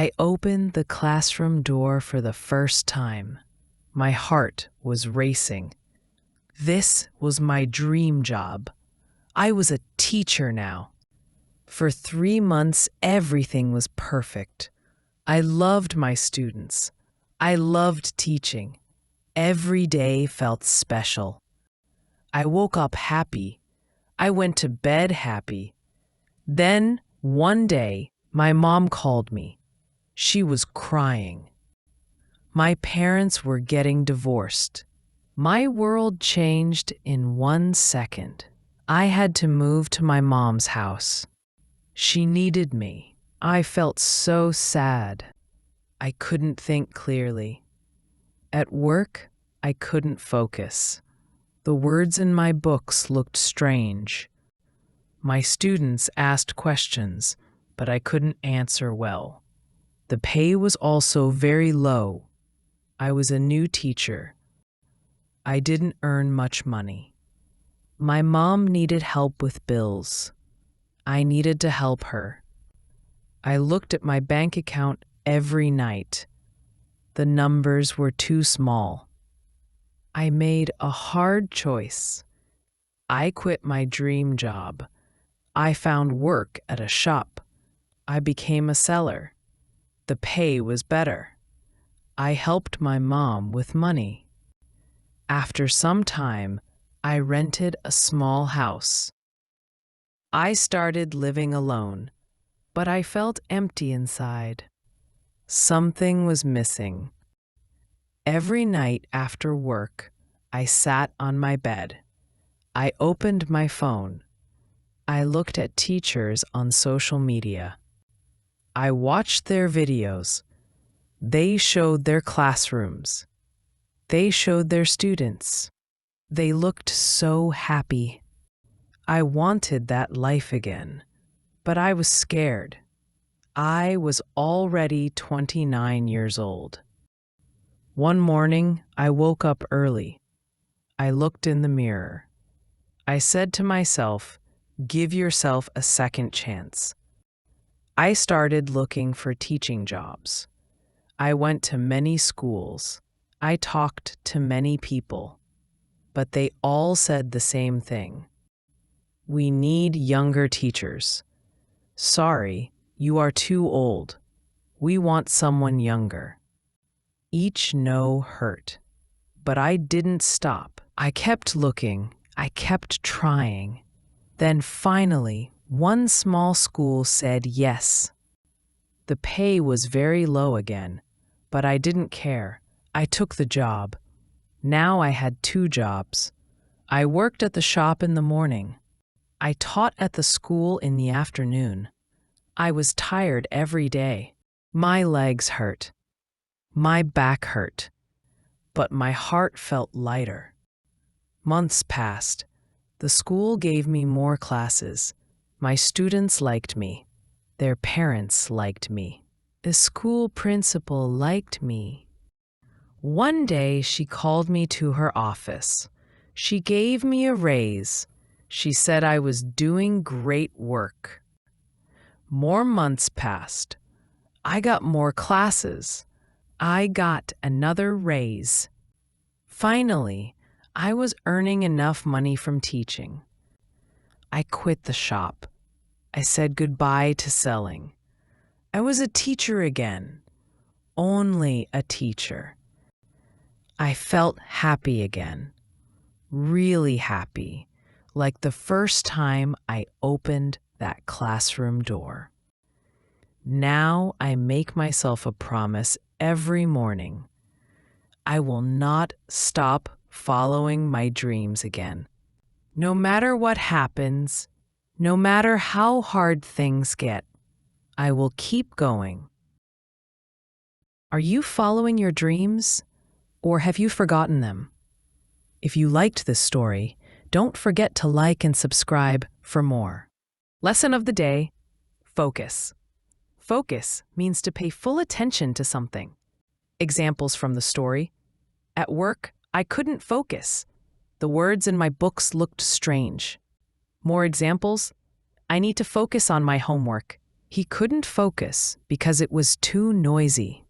I opened the classroom door for the first time. My heart was racing. This was my dream job. I was a teacher now. For 3 months, everything was perfect. I loved my students. I loved teaching. Every day felt special. I woke up happy. I went to bed happy. Then, one day, my mom called me. She was crying. My parents were getting divorced. My world changed in 1 second. I had to move to my mom's house. She needed me. I felt so sad. I couldn't think clearly. At work, I couldn't focus. The words in my books looked strange. My students asked questions, but I couldn't answer well. The pay was also very low. I was a new teacher. I didn't earn much money. My mom needed help with bills. I needed to help her. I looked at my bank account every night. The numbers were too small. I made a hard choice. I quit my dream job. I found work at a shop. I became a seller. The pay was better. I helped my mom with money. After some time, I rented a small house. I started living alone, but I felt empty inside. Something was missing. Every night after work, I sat on my bed. I opened my phone. I looked at teachers on social media. I watched their videos. They showed their classrooms. They showed their students. They looked so happy. I wanted that life again, but I was scared. I was already 29 years old. One morning, I woke up early. I looked in the mirror. I said to myself, "Give yourself a second chance." I started looking for teaching jobs. I went to many schools. I talked to many people, but they all said the same thing. "We need younger teachers. Sorry, you are too old. We want someone younger." Each no hurt, but I didn't stop. I kept looking. I kept trying. Then finally, one small school said yes. The pay was very low again, but I didn't care. I took the job. Now I had 2 jobs. I worked at the shop in the morning. I taught at the school in the afternoon. I was tired every day. My legs hurt. My back hurt. But my heart felt lighter. Months passed. The school gave me more classes. My students liked me. Their parents liked me. The school principal liked me. One day she called me to her office. She gave me a raise. She said I was doing great work. More months passed. I got more classes. I got another raise. Finally, I was earning enough money from teaching. I quit the shop. I said goodbye to selling. I was a teacher again. Only a teacher. I felt happy again. Really happy. Like the first time I opened that classroom door. Now I make myself a promise every morning. I will not stop following my dreams again. No matter what happens, no matter how hard things get, I will keep going. Are you following your dreams, or have you forgotten them? If you liked this story, don't forget to like and subscribe for more. Lesson of the day: focus. Focus means to pay full attention to something. Examples from the story: at work, I couldn't focus. The words in my books looked strange. More examples: I need to focus on my homework. He couldn't focus because it was too noisy.